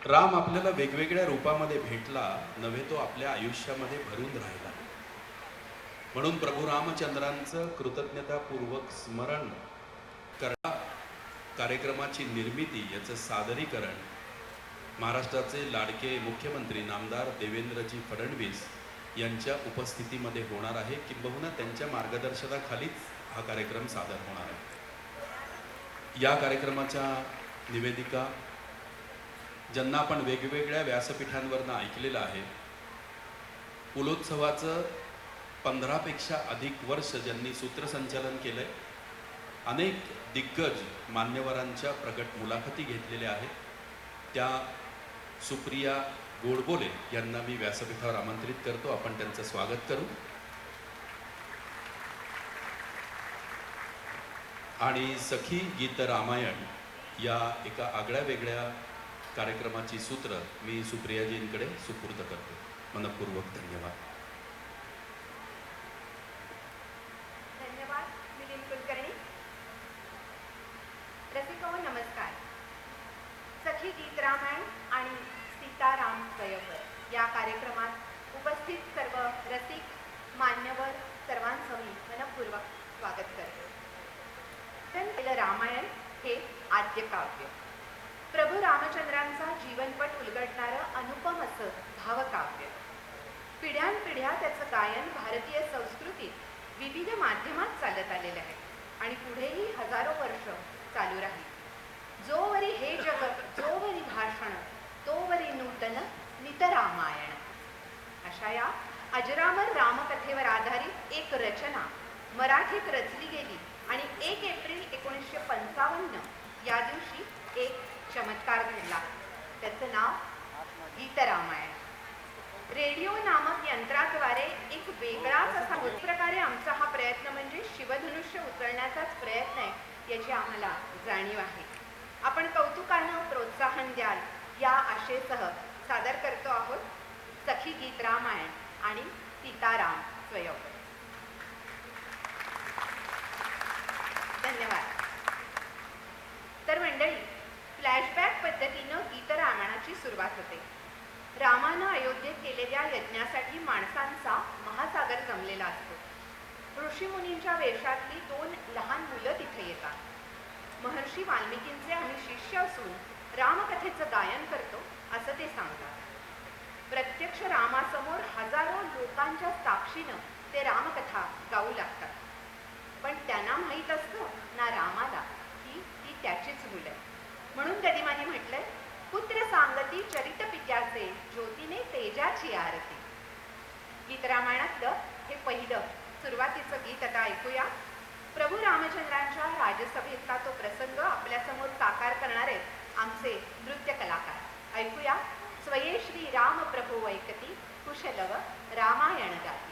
राम आपल्याला वेगवेगळ्या रूपामध्ये भेटला, नव्हे तो आपल्या आयुष्यामध्ये भरून राहिला. म्हणून प्रभू रामचंद्रांचं कृतज्ञतापूर्वक स्मरण करा. कार्यक्रमाची निर्मिती, याचं सादरीकरण महाराष्ट्राचे लाडके मुख्यमंत्री नामदार देवेंद्रजी फडणवीस यांच्या उपस्थितीमध्ये होणार आहे. किंबहुना त्यांच्या मार्गदर्शनाखालीच हा कार्यक्रम सादर होणार आहे. या कार्यक्रमाच्या निवेदिका, ज्यांना आपण वेगवेगळ्या व्यासपीठांवरनं ऐकलेलं आहे, पुलोत्सवाचं 15पेक्षा अधिक वर्ष ज्यांनी सूत्रसंचालन केलंय, अनेक दिग्गज मान्यवरांच्या प्रगट मुलाखती घेतलेल्या आहेत, त्या सुप्रिया गोडबोले यांना मी व्यासपीठावर आमंत्रित करतो. आपण त्यांचं स्वागत करू. आणि सखी गीत रामायण या एका आगळ्या वेगळ्या कार्यक्रमाची सूत्र मी सुप्रियाजींकडे सुपूर्द करतो. मनपूर्वक धन्यवाद. धन्यवाद मिलिंद कुलकर्णी. रसिको नमस्कार. सखी गीत रामायण आणि सीताराम स्वयंवर या कार्यक्रमात उपस्थित सर्व रसिक मान्यवर सर्वांचं मी मनपूर्वक स्वागत करतो. रामायण हे आद्य काव्य, प्रभू रामचंद्रांचा जीवनपट उलगडणारं अनुपम असं भावकाव्य. पिढ्यानपिढ्या त्याचं गायन भारतीय संस्कृतीत विविध माध्यमात चालत आलेलं आहे आणि पुढेही हजारो वर्ष चालू राहील. जोवरी हे जग, जोवरी भाषण, तोवरी नूतन नितरामायण. अशा या अजरामर रामकथेवर आधारित एक रचना मराठीत रचली गेली आणि 1 एप्रिल 1955 या दिवशी एक चमत्कार घडला. त्याचं नाव गीतरामायण. रेडिओ नामक यंत्राद्वारे एक वेगळाच असा प्रकारे आमचा हा प्रयत्न म्हणजे शिवधनुष्य उचलण्याचाच प्रयत्न आहे, याची आम्हाला जाणीव आहे. आपण कौतुकानं प्रोत्साहन द्याल या आशेसह सादर करतो आहोत सखी गीत रामायण आणि सीताराम स्वयंवर. धन्यवाद. तर मंडळी, फ्लॅशबॅक पद्धतीनं गीतरामायणाची सुरुवात होते. रामानं अयोध्येत केलेल्या यज्ञासाठी माणसांचा महासागर जमलेला असतो. ऋषीमुनींच्या वेशातली 2 लहान मुलं तिथे येतात. महर्षी वाल्मिकींचे आम्ही शिष्य असून रामकथेचं गायन करतो असं ते सांगतात. प्रत्यक्ष रामासमोर हजारो लोकांच्या साक्षीनं ते रामकथा गाऊ लागतात. पण त्यांना माहीत असतं ना रामाला की ती त्याचीच मुलं आहे. म्हणून गदिमाने म्हटलंय, पुत्र सांगती चरित पित्याचे, ज्योतीने तेजाची आरती. गीतरामायणातलं हे पहिलं सुरुवातीचं गीत आता ऐकूया. प्रभू रामचंद्रांच्या राजसभेतला तो प्रसंग आपल्यासमोर साकार करणारे आमचे नृत्य कलाकार. ऐकूया. स्वये श्री राम प्रभू ऐकती, कुशलव रामायण गाती.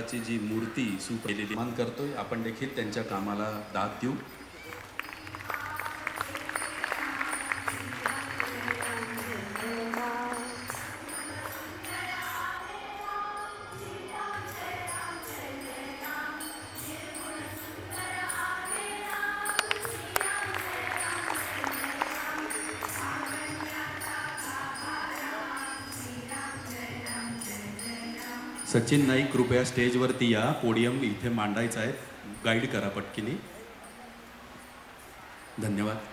शंकराची जी मूर्ती केलेली मान करतोय, आपण देखील त्यांच्या कामाला दाद देऊ. सचिन नाईक कृपया स्टेजवरती या, पोडियम इथे मांडायचा आहे, गाईड करा पटकीने. धन्यवाद.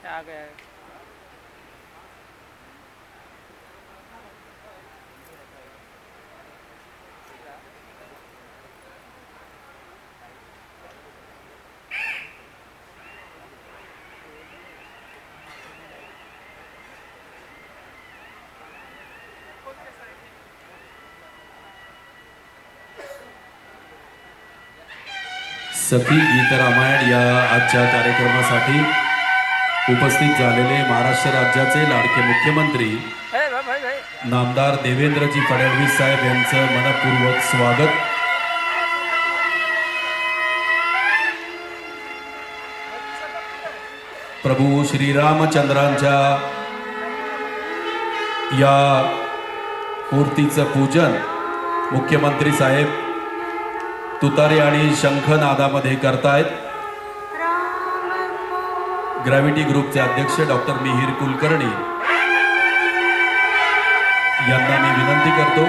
आ गया. सखी गीत रामायण या आजच्या कार्यक्रमासाठी उपस्थित झालेले महाराष्ट्र राज्याचे लाडके मुख्यमंत्री नामदार देवेंद्रजी फडणवीस साहेब यांचं मनपूर्वक स्वागत. प्रभू श्रीरामचंद्रांच्या या मूर्तीचं पूजन मुख्यमंत्री साहेब तुतारी आणि शंखनादामध्ये करतायत. ग्रॅव्हिटी ग्रुपचे अध्यक्ष डॉक्टर मिहिर कुलकर्णी यांना मी विनंती करतो,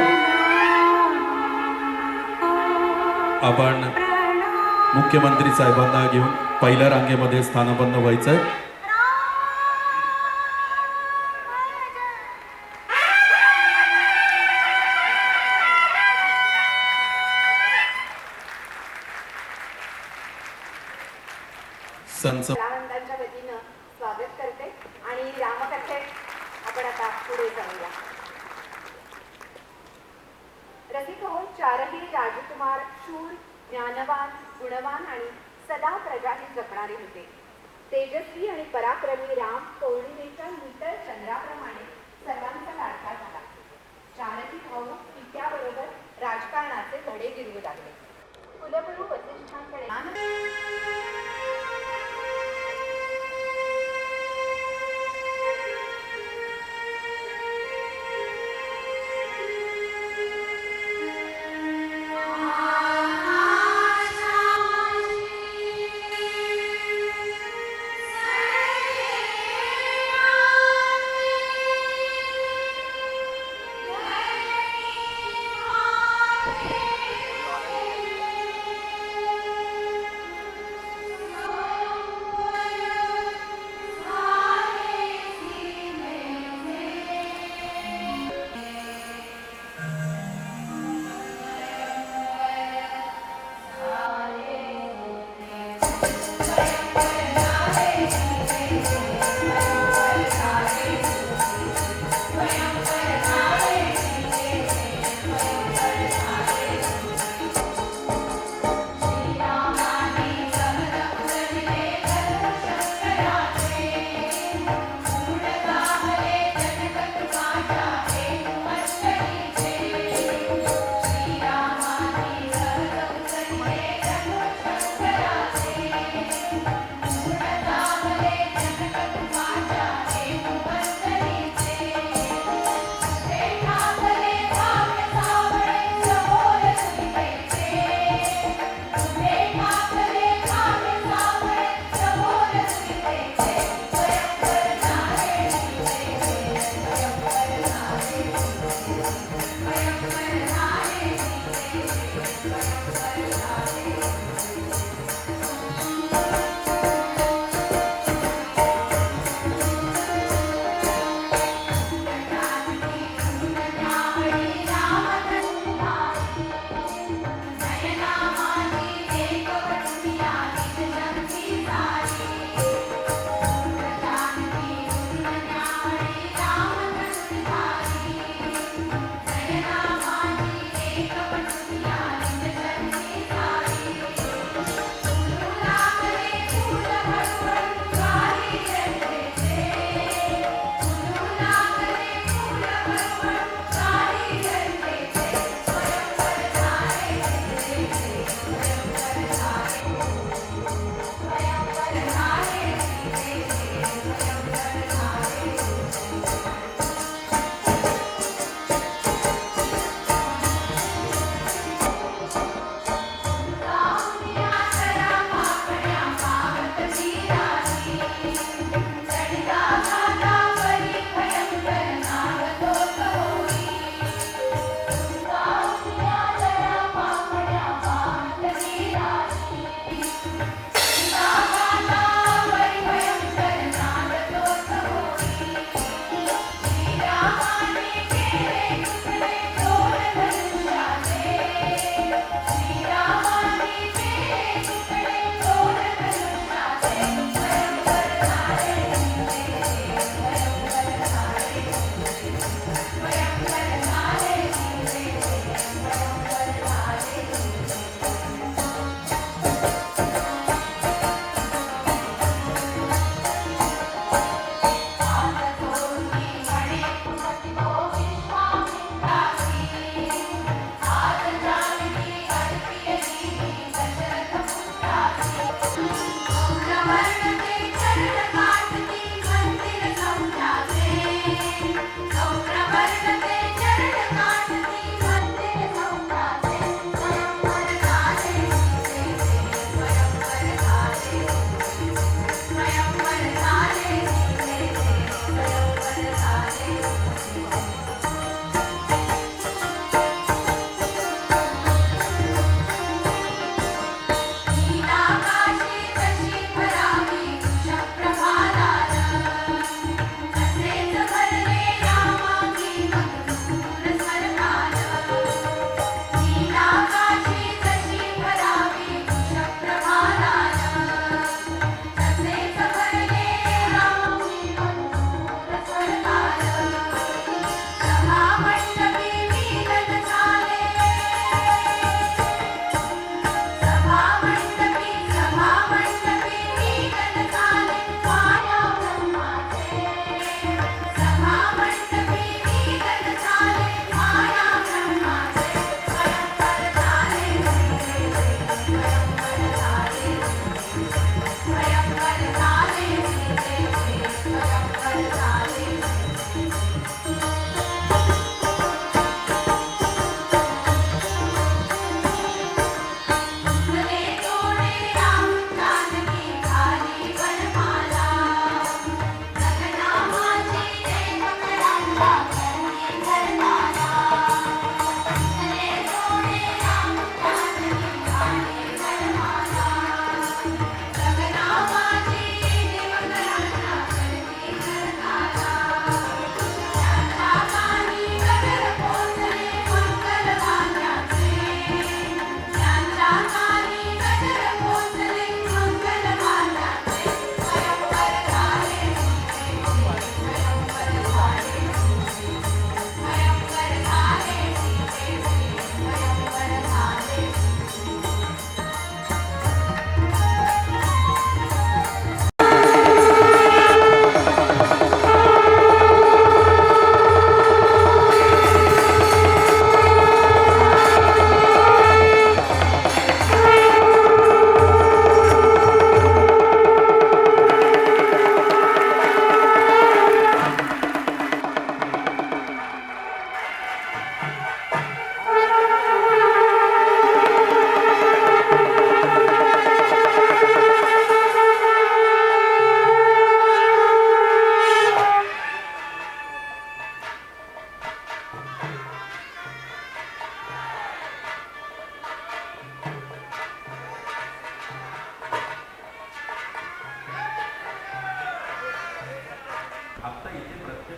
आपण मुख्यमंत्री साहेबांना घेऊन पहिल्या रांगेमध्ये स्थानापन्न व्हायचंय. कलावंतांच्या वतीनं स्वागत करते आणि रामकथेत आपण आता पुढे जाऊया. रसिक हो, चारही राजकुमार शूर, ज्ञानवान, गुणवान आणि सदा प्रजाहित जपणारे होते. तेजस्वी आणि पराक्रमी राम पौर्णिमेच्या नुतळ चंद्राप्रमाणे सर्वांचा लाडका झाला. चारही भाऊ पित्याबरोबर राजकारणाचे धडे गिरवू लागले. कुलगुरू वसिष्ठांकडे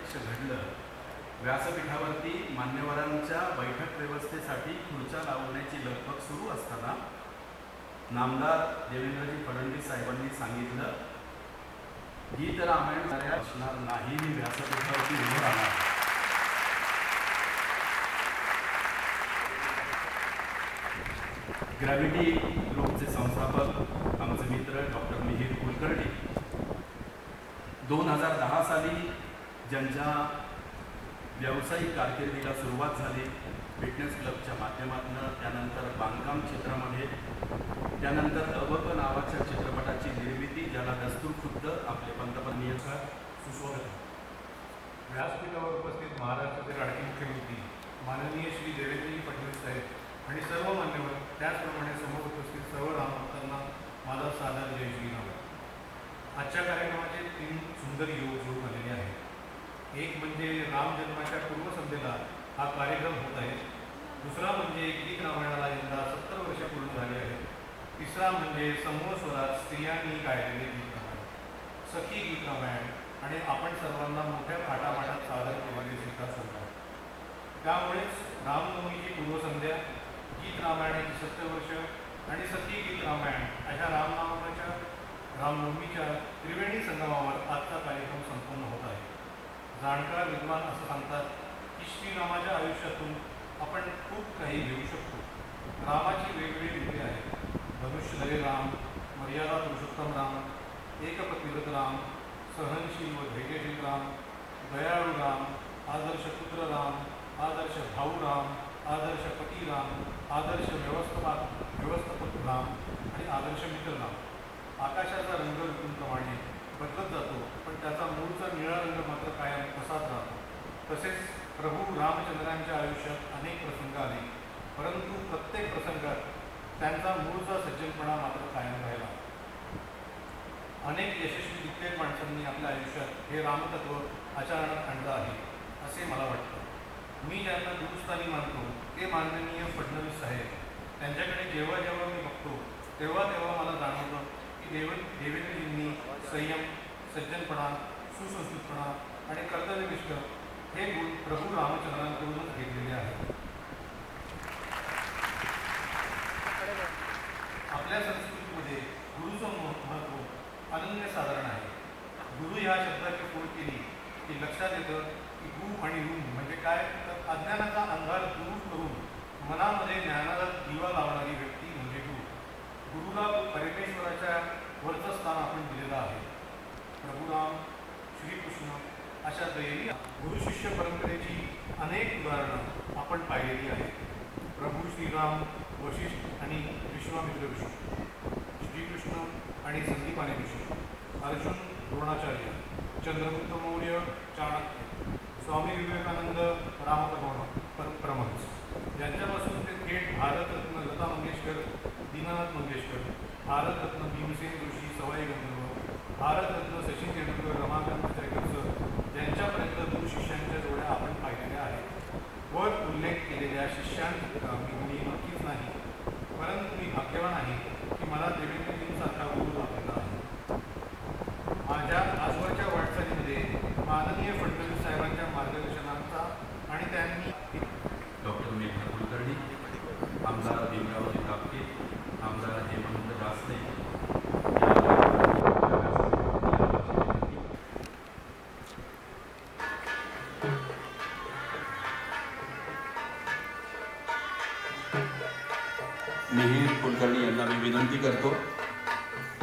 प्रत्यक्ष घडलं. व्यासपीठावरती मान्यवरांच्या बैठक व्यवस्थेसाठी खुर्च्या लावण्याची लगबग सुरू असताना नामदार देवेंद्रजी फडणवीस साहेबांनी सांगितलं, गीत रामायण असणार नाही, मी व्यासपीठावरती उभं राहणार. ग्रॅव्हिटी ग्रुपचे संस्थापक आमचे मित्र डॉक्टर मिहीर कुलकर्णी 2010 साली ज्यांच्या व्यावसायिक कारकिर्दीला सुरुवात झाली फिटनेस क्लबच्या माध्यमातून, त्यानंतर बांधकाम क्षेत्रामध्ये, त्यानंतर अबक नावाच्या चित्रपटाची निर्मिती, ज्याला दस्तूर खुद्द आपले पंतप्रधान सुस्वागत. व्यासपीठावर उपस्थित महाराष्ट्राचे लाडके मुख्यमंत्री माननीय श्री देवेंद्रजी फडणवीस साहेब आणि सर्व मान्यवर, त्याचप्रमाणे समोर उपस्थित सर्व रामभक्तांना माझा सादर जय श्रीराम. आजच्या कार्यक्रमाचे 3 सुंदर योग जोडून आलेले आहेत. एक म्हणजे राम जन्माच्या पूर्वसंध्येला हा कार्यक्रम होत आहे. दुसरा म्हणजे गीत रामायणाला यंदा 70 वर्ष पूर्ण झाली आहेत. तिसरा म्हणजे समूह स्वरात स्त्रियांनी गायलेले गीत रामायण, सखी गीत रामायण आणि आपण सर्वांना मोठ्या थाटामाटात सादर केलेले सीता सोहळा. त्यामुळेच रामनवमीची पूर्वसंध्या, गीत रामायणाची 70 वर्ष आणि सखी गीत रामायण अशा रामनवमीच्या त्रिवेणी संगमावर आजचा कार्यक्रम संपन्न होत आहे. जाणकार विद्वान असं सांगतात की श्रीरामाच्या आयुष्यातून आपण खूप काही घेऊ शकतो. रामाची वेगवेगळी रूपे आहेत. धनुष्यधरे राम, मर्यादा पुरुषोत्तम राम, एकपतिव्रत राम, सहनशील व धैर्यशील राम, दयाळू राम, आदर्श पुत्र राम, आदर्श भाऊ राम, आदर्श पती राम, आदर्श व्यवस्थापक राम आणि आदर्श मित्र राम. आकाशाचा रंग ऋतूंप्रमाणे बदलत जातो, पण त्याचा मूळचा निळा रंग मात्र कायम तसाच राहतो. तसेच प्रभू रामचंद्रांच्या आयुष्यात अनेक प्रसंग आले, परंतु प्रत्येक प्रसंगात त्यांचा मूळचा सज्जनपणा मात्र कायम राहिला. अनेक यशस्वी दिग्गज माणसांनी आपल्या आयुष्यात हे रामतत्व आचरणात आणलं आहे असे मला वाटतं. मी ज्यांना गुरुस्थानी मानतो ते माननीय फडणवीस साहेब. त्यांच्याकडे जेव्हा जेव्हा मी बघतो तेव्हा मला जाणवतं की देवेंद्रजींनी संयम, सज्जनपणा, सुसंस्कृतपणा आणि कर्तव्यनिष्ठ हे गुण प्रभू रामचंद्रांकडूनच घेतलेले आहेत. आपल्या संस्कृतीमध्ये गुरुचं महत्त्व अनन्यसाधारण आहे. गुरु ह्या शब्दाची फोड केली की लक्षात येतं की गु आणि ऋ म्हणजे काय, तर अज्ञानाचा अंधार दूर करून मनामध्ये ज्ञानाला दिवा लावणारी व्यक्ती म्हणजे गुरु. गुरुला परमेश्वराच्या वरचं स्थान आपण दिलेलं आहे. प्रभुराम, श्रीकृष्ण अशा दैवी गुरु शिष्य परंपरेची अनेक उदाहरणं आपण पाहिलेली आहेत. प्रभू श्रीराम, वशिष्ठ आणि विश्वामित्र ऋषी, श्रीकृष्ण आणि संदीपानी ऋषी, अर्जुन, द्रोणाचार्य, चंद्रगुप्त मौर्य, चाणक्य, स्वामी विवेकानंद, परमहंस यांच्यापासून ते थेट भारतरत्न लता मंगेशकर, दीनानाथ मंगेशकर, भारतरत्न भीमसेन जोशी, सवाई गंधर्व, भारतरत्न सचिन तेंडुलकर, रमाकांत आचरेकर सर यांच्यापर्यंत गुरु शिष्यांच्या जोड्या आपण पाहिलेल्या आहेत. वर उल्लेख केलेल्या शिष्यांचा मी नक्कीच नाही, परंतु मी भाग्यवान आहे की मला देवेंद्रजींसारखा गुरु लाभलेला आहे. माझ्या आजवरच्या वाटचालीमध्ये माननीय फडणवीस साहेबांच्या मार्गदर्शनाचा आणि त्यांनी डॉक्टर मिहीर कुलकर्णी, आमदार भीमरावजी कापके, आमदार हेमंत रासने, मिहीर कुलकर्णी यांना मी विनंती करतो,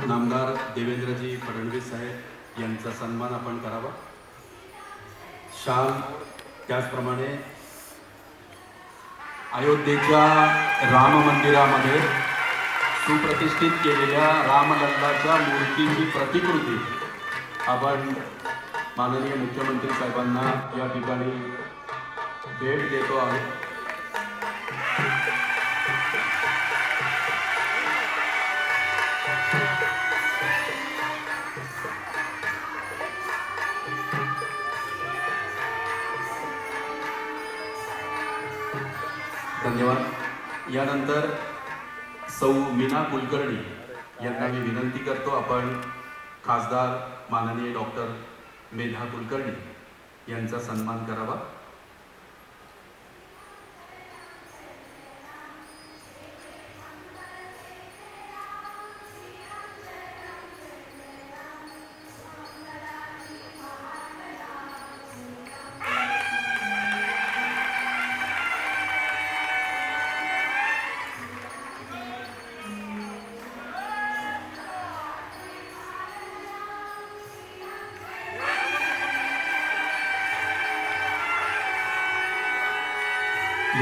नामदार देवेंद्रजी फडणवीस साहेब यांचा सन्मान आपण करावा. शाल, त्याचप्रमाणे अयोध्येच्या राम मंदिरामध्ये सुप्रतिष्ठित केलेल्या रामलल्लाच्या मूर्तीची प्रतिकृती आपण माननीय मुख्यमंत्री साहेबांना या ठिकाणी भेट देतो आहोत. धन्यवाद. यानंतर सौ मीना कुलकर्णी यांना मी विनंती करतो, आपण खासदार माननीय डॉक्टर मेधा कुलकर्णी यांचा सन्मान करावा.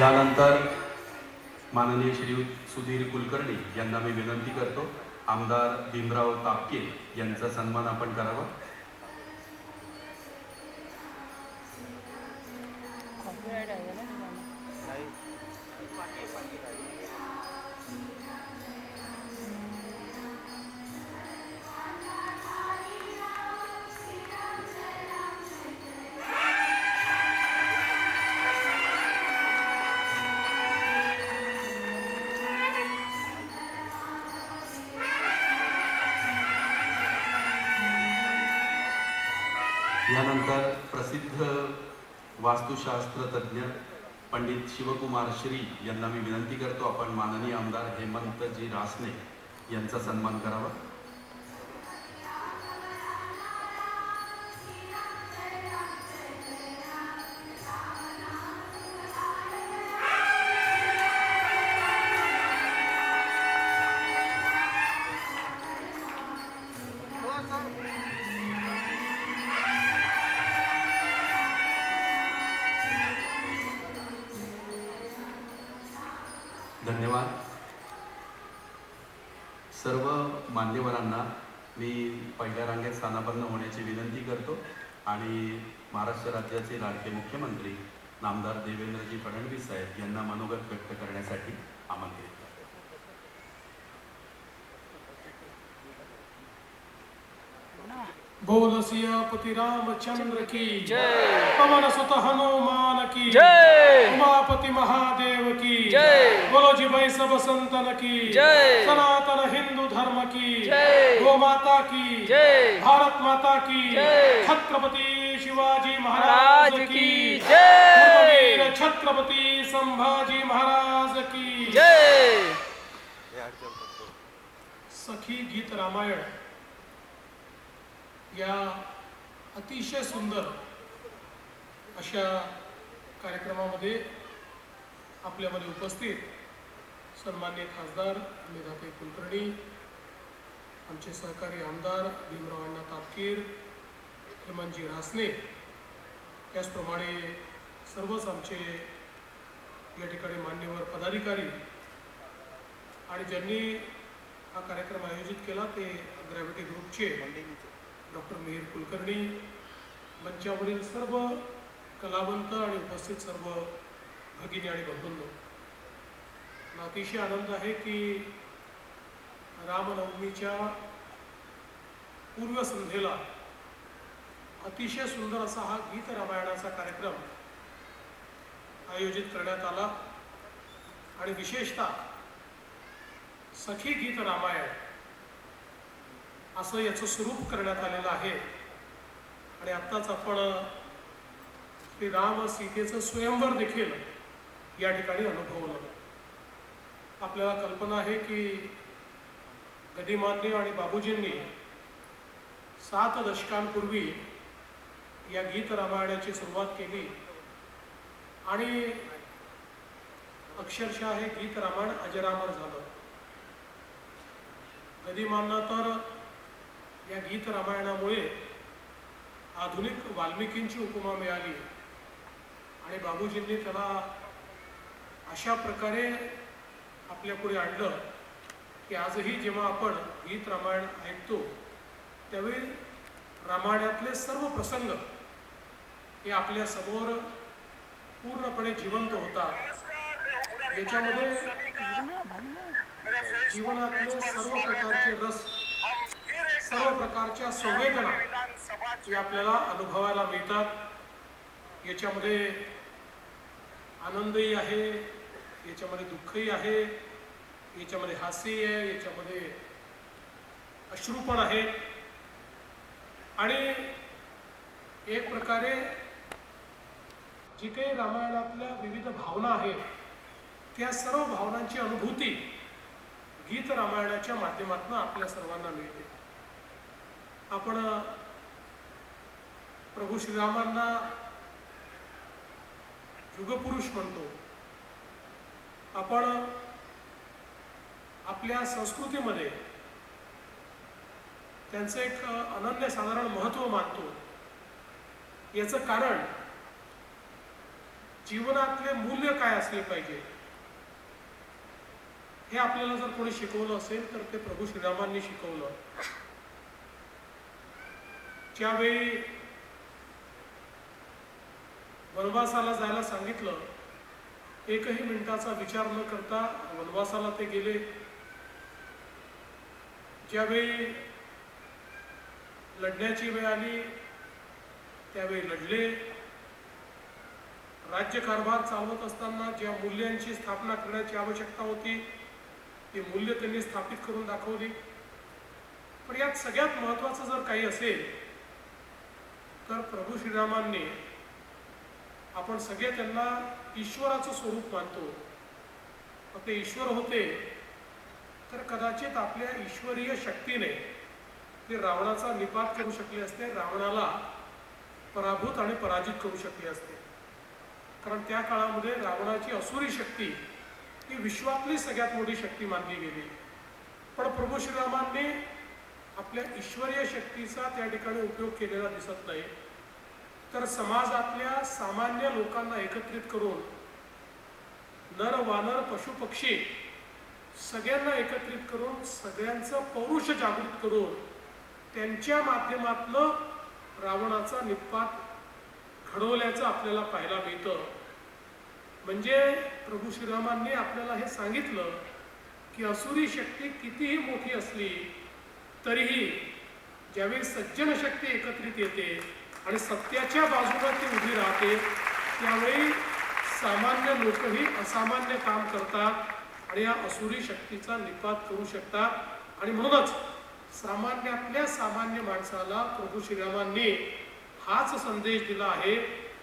यानंतर माननीय श्री सुधीर कुलकर्णी यांना मी विनंती करतो, आमदार भीमराव तापके यांचा सन्मान आपण करावा. यानंतर प्रसिद्ध वास्तुशास्त्र तज्ज्ञ पंडित शिवकुमार श्री यांना मी विनंती करतो, आपण माननीय आमदार हेमंतजी रासने यांचा सन्मान करावा. धन्यवाद. सर्व मान्यवरांना मी पहिल्या रांगेत स्थानापन्न होण्याची विनंती करतो आणि महाराष्ट्र राज्याचे लाडके मुख्यमंत्री नामदार देवेंद्रजी फडणवीस साहेब यांना मनोगत व्यक्त करण्यासाठी आमंत्रित करतो. बोल सियापति रामचंद्र की जय, पवन सुत हनुमान की जय, उमापति महादेव की जय, बोलो जी भाई सब संतन की जय, सनातन हिंदू धर्म की जय, गो माता की जय, भारत माता की जय, छत्रपति शिवाजी महाराज की जय, वीर छत्रपति संभाजी महाराज की जय. सखी गीत रामायण या अतिशय सुंदर अशा कार्यक्रमामध्ये आपल्यामध्ये उपस्थित सन्माननीय खासदार मेधाताई कुलकर्णी, आमचे सहकारी आमदार भीमराव अण्णा तापकीर, हेमंतजी रासने, त्याचप्रमाणे सर्वच आमचे या ठिकाणी मान्यवर पदाधिकारी आणि ज्यांनी हा कार्यक्रम आयोजित केला ते ग्रॅव्हिटी ग्रुपचे डॉक्टर मिहिर कुलकर्णी, मंचावरील सर्व कलावंत आणि उपस्थित सर्व भगिनी आणि बंधूंनो, मला अतिशय आनंद आहे की रामनवमीच्या पूर्वसंध्येला अतिशय सुंदर असा हा गीत रामायणाचा कार्यक्रम आयोजित करण्यात आला आणि विशेषतः सखी गीत रामायण असं याचं स्वरूप करण्यात आलेलं आहे. आणि आत्ताच आपण श्री राम सीतेचं स्वयंवर देखील या ठिकाणी अनुभवलं. आपल्याला कल्पना आहे की गदिमांनी आणि बाबूजींनी 7 दशकांपूर्वी या गीत रामायणाची सुरुवात केली आणि अक्षरशः हे गीत रामायण अजरामर झालं. गदिमांना तर या गीत रामायणामुळे आधुनिक वाल्मिकींची उपमा मिळाली आणि बाबूजींनी त्याला अशा प्रकारे आपल्या पुढे आणलं की आजही जेव्हा आपण गीत रामायण ऐकतो त्यावेळी रामायणातले सर्व प्रसंग हे आपल्या समोर पूर्णपणे जिवंत होतात. याच्यामध्ये जीवनातले सर्व प्रकारचे रस, सर्व प्रकारच्या संवेदना हे आपल्याला अनुभवायला मिळतात. याच्यामध्ये आनंदही आहे, याच्यामध्ये दुःखही आहे, याच्यामध्ये हास्यही आहे, याच्यामध्ये अश्रू पण आहे आणि एक प्रकारे जी काही रामायणातल्या विविध भावना आहेत त्या सर्व भावनांची अनुभूती गीत रामायणाच्या माध्यमातून आपल्या सर्वांना मिळते. आपण प्रभू श्रीरामांना युगपुरुष म्हणतो. आपण आपल्या संस्कृतीमध्ये त्यांचं एक अनन्यसाधारण महत्त्व मानतो. याचं कारण जीवनातले मूल्य काय असले पाहिजे हे आपल्याला जर कोणी शिकवलं असेल तर ते प्रभू श्रीरामांनी शिकवलं. ज्यावेळी वनवासाला जायला सांगितलं, एकही मिनिटाचा विचार न करता वनवासाला ते गेले. ज्यावेळी लढण्याची वेळ आली त्यावेळी लढले. राज्यकारभार चालवत असताना ज्या मूल्यांची स्थापना करण्याची आवश्यकता होती ती मूल्य त्यांनी स्थापित करून दाखवली. पण यात सगळ्यात महत्त्वाचं जर काही असेल तर प्रभू श्रीरामांनी, आपण सगळे त्यांना ईश्वराचं स्वरूप मानतो, ते ईश्वर होते तर कदाचित आपल्या ईश्वरीय शक्तीने ते रावणाचा निपात करू शकले असते, रावणाला पराभूत आणि पराजित करू शकले असते. कारण त्या काळामध्ये रावणाची असुरी शक्ती ही विश्वातली सगळ्यात मोठी शक्ती मानली गेली. पण प्रभू श्रीरामांनी आपल्या ईश्वरीय शक्तीचा त्या ठिकाणी उपयोग केलेला दिसत नाही, तर समाजातल्या सामान्य लोकांना एकत्रित करून नर वानर पशुपक्षी सगळ्यांना एकत्रित करून सगळ्यांचं पौरुष जागृत करून त्यांच्या माध्यमातनं रावणाचा निपात घडवल्याचं आपल्याला पाहायला मिळतं. म्हणजे प्रभू श्रीरामांनी आपल्याला हे सांगितलं की असुरी शक्ती कितीही मोठी असली तरीही ज्यावेळी सज्जन शक्ती एकत्रित येते आणि सत्याच्या बाजूला ती उभी राहते त्यावेळी सामान्य लोकही असामान्य काम करतात आणि या असुरी शक्तीचा निपात करू शकतात. आणि म्हणूनच सामान्यातल्या सामान्य माणसाला प्रभू श्रीरामांनी हाच संदेश दिला आहे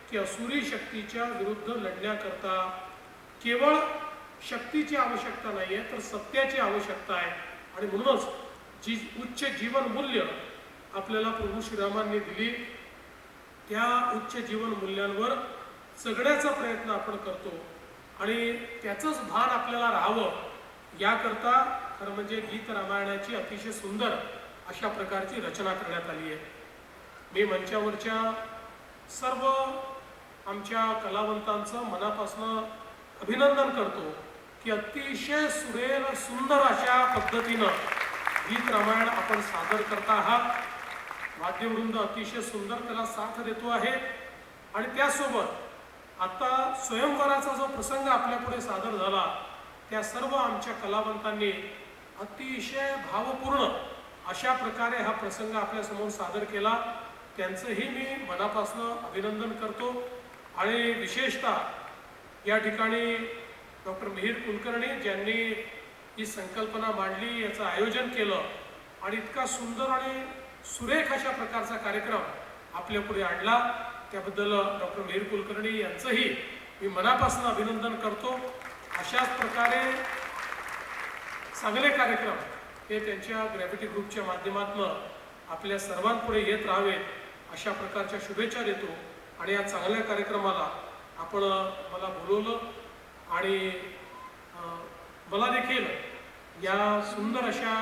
की असुरी शक्तीच्या विरुद्ध लढण्याकरता केवळ शक्तीची आवश्यकता नाही आहे तर सत्याची आवश्यकता आहे. आणि म्हणूनच जी उच्च जीवन मूल्य आपल्याला प्रभू श्रीरामांनी दिली त्या उच्च जीवन मूल्यांवर जगण्याचा प्रयत्न आपण करतो आणि त्याचंच भान आपल्याला राहावं याकरता खरं म्हणजे गीत रामायणाची अतिशय सुंदर अशा प्रकारची रचना करण्यात आली आहे. मी मंचावरच्या सर्व आमच्या कलावंतांचं मनापासून अभिनंदन करतो की अतिशय सुरेल सुंदर अशा पद्धतीनं गीत रामायण आपण सादर करता आहात. वाद्यवृंद अतिशय सुंदर त्याला साथ देतो आहे आणि त्यासोबत आता स्वयंवराचा जो प्रसंग आपल्यापुढे सादर झाला त्या सर्व आमच्या कलावंतांनी अतिशय भावपूर्ण अशा प्रकारे हा प्रसंग आपल्यासमोर सादर केला. त्यांचंही मी मनापासून अभिनंदन करतो. आणि विशेषतः या ठिकाणी डॉक्टर मिहीर कुलकर्णी ज्यांनी ही संकल्पना मांडली, याचं आयोजन केलं आणि इतका सुंदर आणि सुरेख अशा प्रकारचा कार्यक्रम आपल्यापुढे आणला त्याबद्दल डॉक्टर मिहीर कुलकर्णी यांचंही मी मनापासून अभिनंदन करतो. अशाच प्रकारे चांगले कार्यक्रम हे त्यांच्या ग्रॅव्हिटी ग्रुपच्या माध्यमातून आपल्या सर्वांपुढे येत राहावेत अशा प्रकारच्या शुभेच्छा देतो. आणि या चांगल्या कार्यक्रमाला आपण मला बोलवलं आणि मला देखील या सुंदर अशा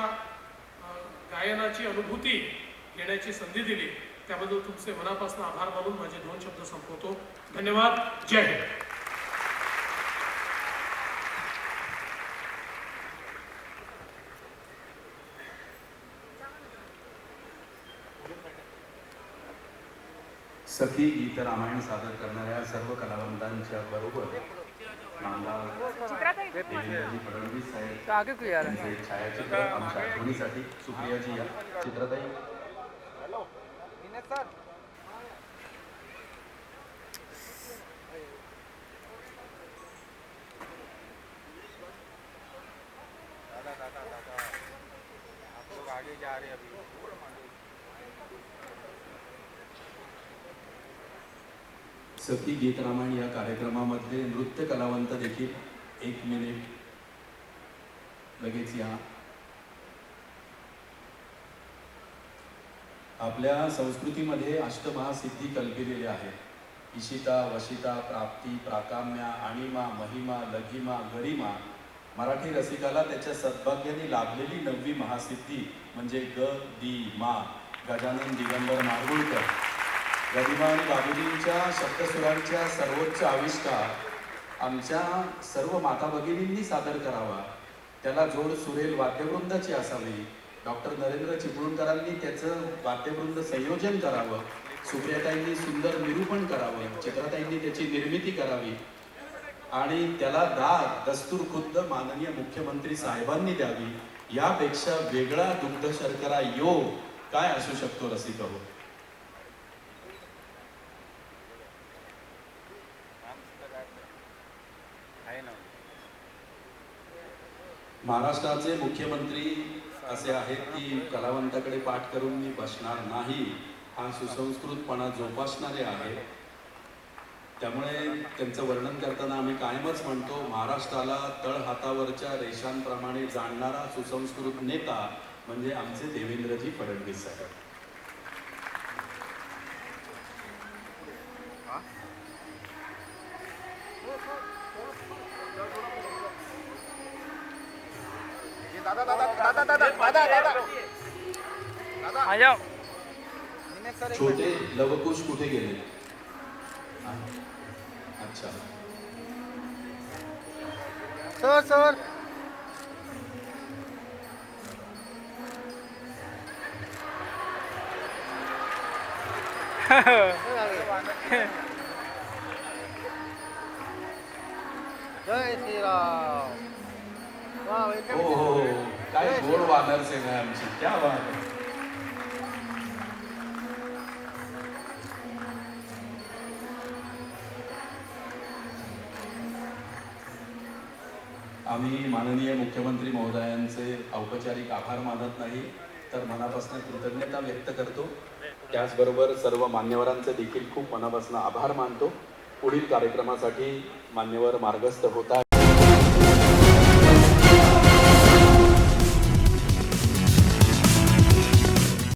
गायनाची अनुभूती घेण्याची संधी दिली त्याबद्दल तुमचे मनापासून आभार मानून माझे 2 शब्द संपवतो. धन्यवाद. जय हिंद. सखी गीत रामायण सादर करणाऱ्या सर्व कलावंतांच्या बरोबर देवेंद्रजी फडणवीस साहेब आगे क्यों यार यांचे छायाचित्र आमच्या आठवणीसाठी सुप्रियाजी या चित्रताई आप लोग आगे जा रहे हैं अभी सखी गीत रामायण या कार्यक्रमामधले नृत्य कलावंत देखील 1 मिनिट लगेच या. आपल्या संस्कृतीमध्ये अष्टमहासिद्धी कल्पिलेल्या आहेत. इशिता, वशिता, प्राप्ती, प्राकाम्या, आणिमा, महिमा, लघिमा, गरिमा. मराठी रसिकाला त्याच्या सद्भाग्याने लाभलेली 9वी महासिद्धी म्हणजे ग दी मा. गजानन दिगंबर माडगुळकर. गरिमा आणि बाबूजींच्या शब्दसुरांच्या सर्वोच्च आविष्कार आमच्या सर्व माता भगिनींनी सादर करावा. त्याला जोड सुरेल वाद्यवृंदाची असावी. डॉक्टर नरेंद्र चिपळूणकरांनी त्याचं वाद्यवृंद संयोजन करावं. सुप्रियाताईंनी सुंदर निरूपण करावं. चित्राताईंनी त्याची निर्मिती करावी आणि त्याला दस्तूर खुद्द माननीय मुख्यमंत्री साहेबांनी द्यावी. यापेक्षा वेगळा दुग्ध शर्करा योग काय असू शकतो रसिक हो. आहे ना. महाराष्ट्राचे मुख्यमंत्री असे आहेत की कलावंताकडे पाठ करून मी बसणार नाही हा सुसंस्कृतपणा जोपासणारे आहेत. त्यामुळे त्यांचं वर्णन करताना आम्ही कायमच म्हणतो महाराष्ट्राला तळहातावरच्या रेषांप्रमाणे जाणणारा सुसंस्कृत नेता म्हणजे आमचे देवेंद्रजी फडणवीस साहेब. आ जाओ. छोटे लवकुश कुठे गेले. अच्छा सर सर जय श्रीराम. वा वेलकम. हो हो हो. काय गोड वानर सेना आहे आमची. क्या बात आहे. आम्ही माननीय मुख्यमंत्री महोदयांचे औपचारिक आभार मानत नाही तर मनापासून कृतज्ञता व्यक्त करतो. त्याचबरोबर सर्व मान्यवरांचे देखील खूप मनापासून आभार मानतो. पुढील कार्यक्रमासाठी मान्यवर मार्गस्थ होतात.